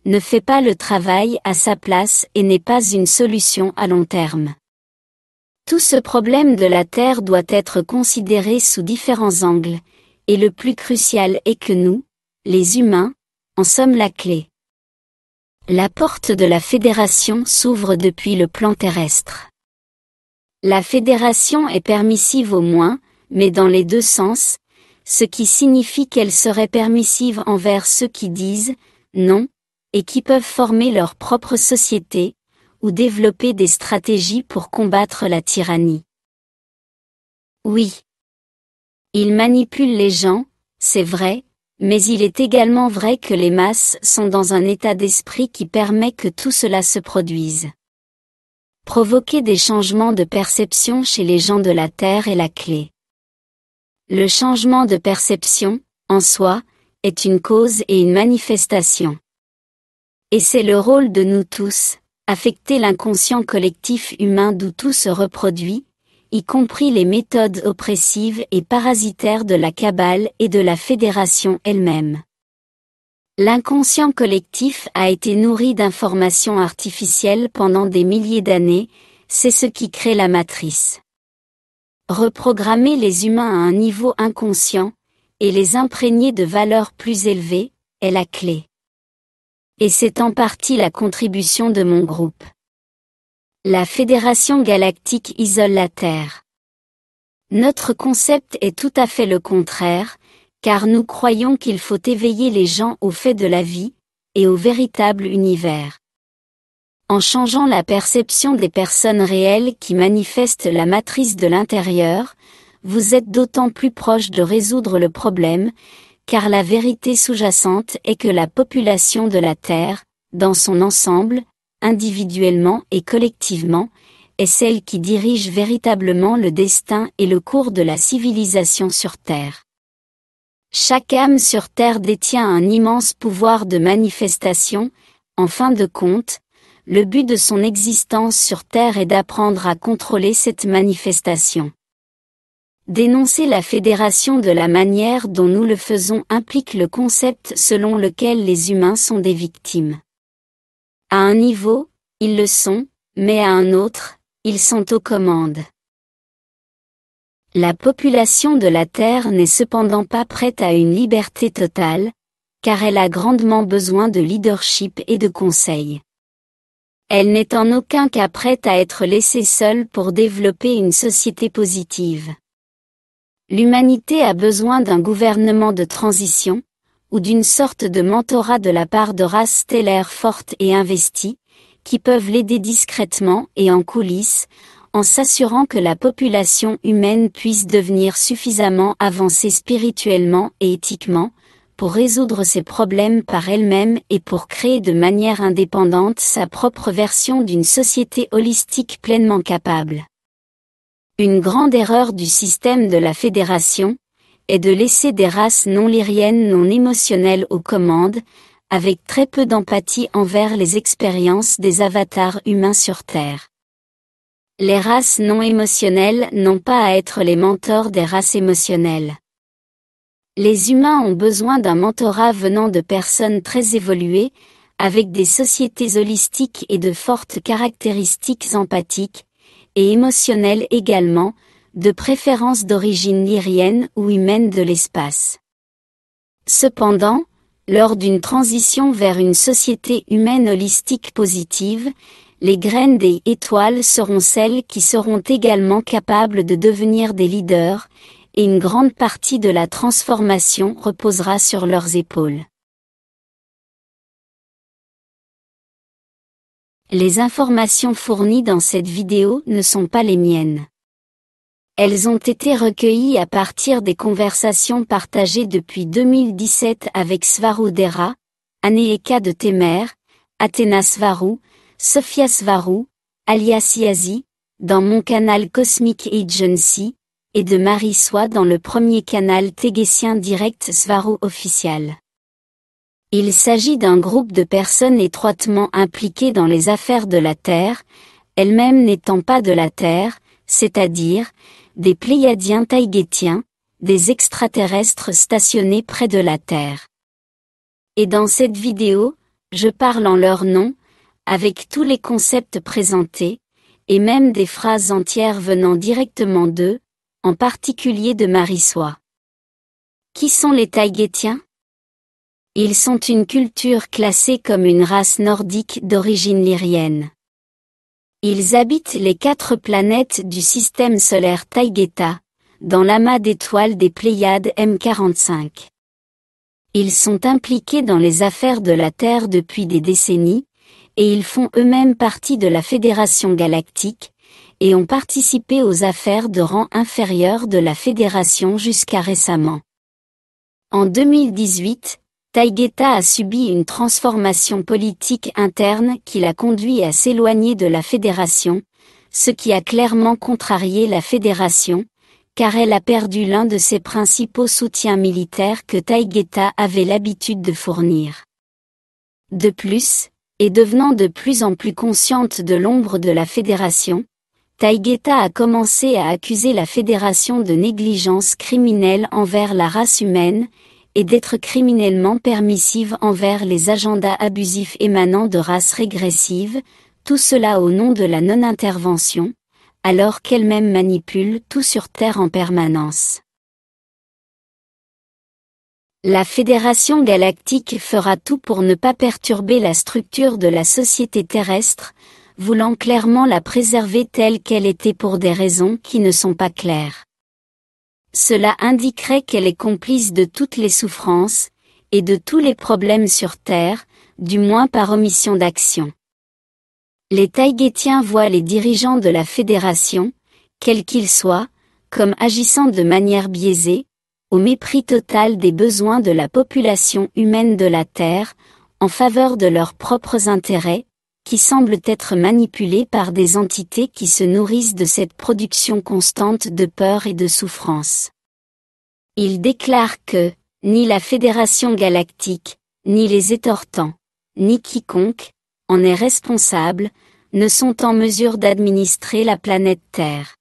ne fait pas le travail à sa place et n'est pas une solution à long terme. Tout ce problème de la Terre doit être considéré sous différents angles, et le plus crucial est que nous, les humains, en sommes la clé. La porte de la Fédération s'ouvre depuis le plan terrestre. La Fédération est permissive au moins, mais dans les deux sens, ce qui signifie qu'elle serait permissive envers ceux qui disent « non » et qui peuvent former leur propre société, ou développer des stratégies pour combattre la tyrannie. Oui. Il manipule les gens, c'est vrai, mais il est également vrai que les masses sont dans un état d'esprit qui permet que tout cela se produise. Provoquer des changements de perception chez les gens de la Terre est la clé. Le changement de perception, en soi, est une cause et une manifestation. Et c'est le rôle de nous tous, affecter l'inconscient collectif humain d'où tout se reproduit, y compris les méthodes oppressives et parasitaires de la Kabbale et de la Fédération elle-même. L'inconscient collectif a été nourri d'informations artificielles pendant des milliers d'années, c'est ce qui crée la matrice. Reprogrammer les humains à un niveau inconscient, et les imprégner de valeurs plus élevées, est la clé. Et c'est en partie la contribution de mon groupe. La Fédération galactique isole la Terre. Notre concept est tout à fait le contraire, car nous croyons qu'il faut éveiller les gens au fait de la vie, et au véritable univers. En changeant la perception des personnes réelles qui manifestent la matrice de l'intérieur, vous êtes d'autant plus proche de résoudre le problème, car la vérité sous-jacente est que la population de la Terre, dans son ensemble, individuellement et collectivement, est celle qui dirige véritablement le destin et le cours de la civilisation sur Terre. Chaque âme sur Terre détient un immense pouvoir de manifestation, en fin de compte, le but de son existence sur Terre est d'apprendre à contrôler cette manifestation. Dénoncer la Fédération de la manière dont nous le faisons implique le concept selon lequel les humains sont des victimes. À un niveau, ils le sont, mais à un autre, ils sont aux commandes. La population de la Terre n'est cependant pas prête à une liberté totale, car elle a grandement besoin de leadership et de conseil. Elle n'est en aucun cas prête à être laissée seule pour développer une société positive. L'humanité a besoin d'un gouvernement de transition, ou d'une sorte de mentorat de la part de races stellaires fortes et investies, qui peuvent l'aider discrètement et en coulisses, en s'assurant que la population humaine puisse devenir suffisamment avancée spirituellement et éthiquement, pour résoudre ses problèmes par elle-même et pour créer de manière indépendante sa propre version d'une société holistique pleinement capable. Une grande erreur du système de la Fédération est de laisser des races non lyriennes non émotionnelles aux commandes, avec très peu d'empathie envers les expériences des avatars humains sur Terre. Les races non émotionnelles n'ont pas à être les mentors des races émotionnelles. Les humains ont besoin d'un mentorat venant de personnes très évoluées, avec des sociétés holistiques et de fortes caractéristiques empathiques, et émotionnelles également, de préférence d'origine lyrienne ou humaine de l'espace. Cependant, lors d'une transition vers une société humaine holistique positive, les graines des étoiles seront celles qui seront également capables de devenir des leaders, et une grande partie de la transformation reposera sur leurs épaules. Les informations fournies dans cette vidéo ne sont pas les miennes. Elles ont été recueillies à partir des conversations partagées depuis 2017 avec Svaru Dera, Aneeka de Temer, Athéna Svaru, Sophia Svaru, alias Yazi, dans mon canal Cosmic Agency, et de Marie Soie dans le premier canal Téguécien Direct Svaru Official. Il s'agit d'un groupe de personnes étroitement impliquées dans les affaires de la Terre, elles-mêmes n'étant pas de la Terre, c'est-à-dire des Pléiadiens taïgétiens, des extraterrestres stationnés près de la Terre. Et dans cette vidéo, je parle en leur nom, avec tous les concepts présentés, et même des phrases entières venant directement d'eux, en particulier de Marie Soie. Qui sont les Taïgétiens? Ils sont une culture classée comme une race nordique d'origine lyrienne. Ils habitent les 4 planètes du système solaire Taïgéta, dans l'amas d'étoiles des Pléiades M45. Ils sont impliqués dans les affaires de la Terre depuis des décennies, et ils font eux-mêmes partie de la Fédération galactique, et ont participé aux affaires de rang inférieur de la Fédération jusqu'à récemment. En 2018, Taïgéta a subi une transformation politique interne qui l'a conduit à s'éloigner de la Fédération, ce qui a clairement contrarié la Fédération, car elle a perdu l'un de ses principaux soutiens militaires que Taïgéta avait l'habitude de fournir. De plus, et devenant de plus en plus consciente de l'ombre de la Fédération, Taïgéta a commencé à accuser la Fédération de négligence criminelle envers la race humaine, et d'être criminellement permissive envers les agendas abusifs émanant de races régressives, tout cela au nom de la non-intervention, alors qu'elle-même manipule tout sur Terre en permanence. La Fédération galactique fera tout pour ne pas perturber la structure de la société terrestre, voulant clairement la préserver telle qu'elle était pour des raisons qui ne sont pas claires. Cela indiquerait qu'elle est complice de toutes les souffrances, et de tous les problèmes sur Terre, du moins par omission d'action. Les Taïgétiens voient les dirigeants de la Fédération, quels qu'ils soient, comme agissant de manière biaisée, au mépris total des besoins de la population humaine de la Terre, en faveur de leurs propres intérêts, qui semblent être manipulés par des entités qui se nourrissent de cette production constante de peur et de souffrance. Ils déclarent que, ni la Fédération galactique, ni les étortants, ni quiconque, en est responsable, ne sont en mesure d'administrer la planète Terre.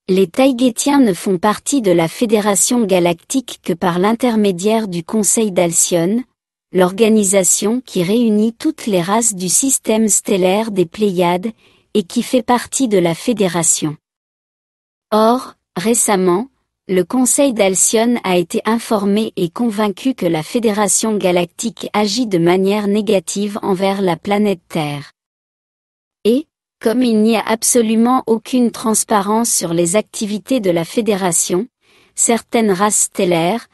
Les Taïgétiens ne font partie de la Fédération galactique que par l'intermédiaire du Conseil d'Alcyone, l'organisation qui réunit toutes les races du système stellaire des Pléiades, et qui fait partie de la Fédération. Or, récemment, le Conseil d'Alcyone a été informé et convaincu que la Fédération galactique agit de manière négative envers la planète Terre. Et, comme il n'y a absolument aucune transparence sur les activités de la Fédération, certaines races stellaires,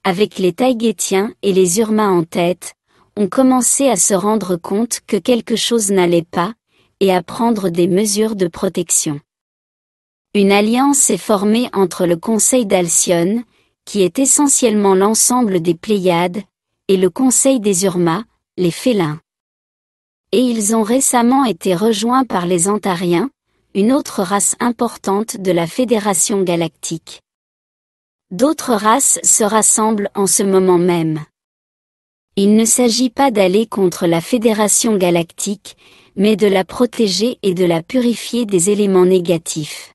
avec les Taïgétiens et les Urmains en tête, ont commencé à se rendre compte que quelque chose n'allait pas, et à prendre des mesures de protection. Une alliance est formée entre le Conseil d'Alcyone, qui est essentiellement l'ensemble des Pléiades, et le Conseil des Urma, les félins. Et ils ont récemment été rejoints par les Antariens, une autre race importante de la Fédération galactique. D'autres races se rassemblent en ce moment même. Il ne s'agit pas d'aller contre la Fédération galactique, mais de la protéger et de la purifier des éléments négatifs.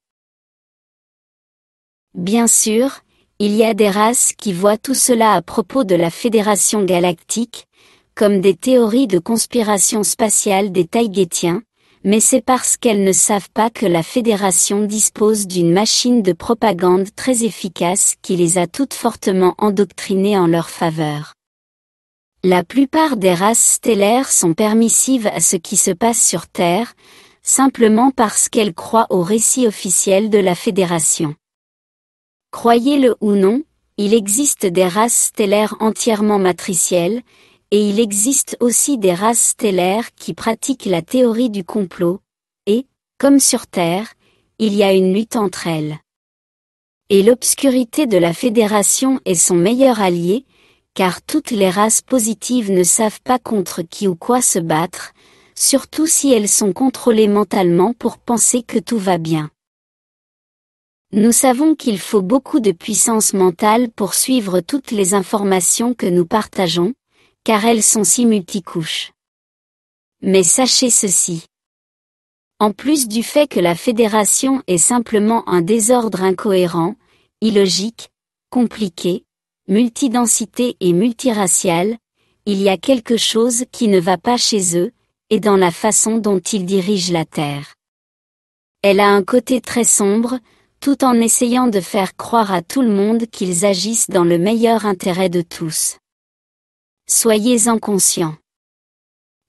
Bien sûr, il y a des races qui voient tout cela à propos de la Fédération galactique, comme des théories de conspiration spatiale des Taïgétiens, mais c'est parce qu'elles ne savent pas que la Fédération dispose d'une machine de propagande très efficace qui les a toutes fortement endoctrinées en leur faveur. La plupart des races stellaires sont permissives à ce qui se passe sur Terre, simplement parce qu'elles croient au récit officiel de la Fédération. Croyez-le ou non, il existe des races stellaires entièrement matricielles, et il existe aussi des races stellaires qui pratiquent la théorie du complot, et, comme sur Terre, il y a une lutte entre elles. Et l'obscurité de la Fédération est son meilleur allié, car toutes les races positives ne savent pas contre qui ou quoi se battre, surtout si elles sont contrôlées mentalement pour penser que tout va bien. Nous savons qu'il faut beaucoup de puissance mentale pour suivre toutes les informations que nous partageons, car elles sont si multicouches. Mais sachez ceci. En plus du fait que la Fédération est simplement un désordre incohérent, illogique, compliqué, multidensité et multiracial, il y a quelque chose qui ne va pas chez eux, et dans la façon dont ils dirigent la Terre. Elle a un côté très sombre, tout en essayant de faire croire à tout le monde qu'ils agissent dans le meilleur intérêt de tous. Soyez-en conscients.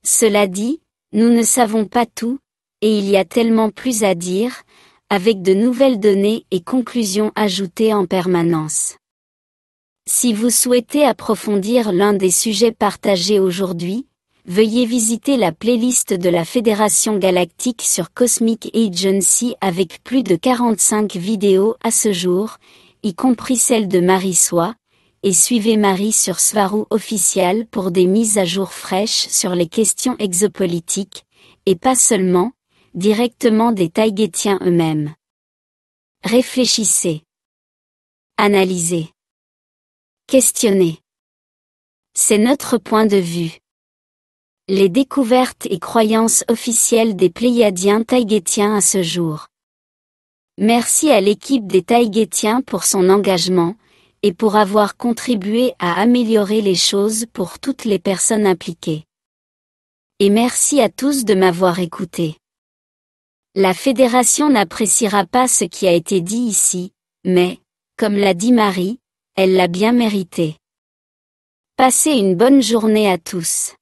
Cela dit, nous ne savons pas tout, et il y a tellement plus à dire, avec de nouvelles données et conclusions ajoutées en permanence. Si vous souhaitez approfondir l'un des sujets partagés aujourd'hui, veuillez visiter la playlist de la Fédération galactique sur Cosmic Agency avec plus de 45 vidéos à ce jour, y compris celle de Marie Soie, et suivez Marie sur Svaru Official pour des mises à jour fraîches sur les questions exopolitiques, et pas seulement, directement des Taïgétiens eux-mêmes. Réfléchissez. Analysez. Questionnez. C'est notre point de vue. Les découvertes et croyances officielles des Pléiadiens Taïgétiens à ce jour. Merci à l'équipe des Taïgétiens pour son engagement, et pour avoir contribué à améliorer les choses pour toutes les personnes impliquées. Et merci à tous de m'avoir écouté. La Fédération n'appréciera pas ce qui a été dit ici, mais, comme l'a dit Marie, elle l'a bien mérité. Passez une bonne journée à tous.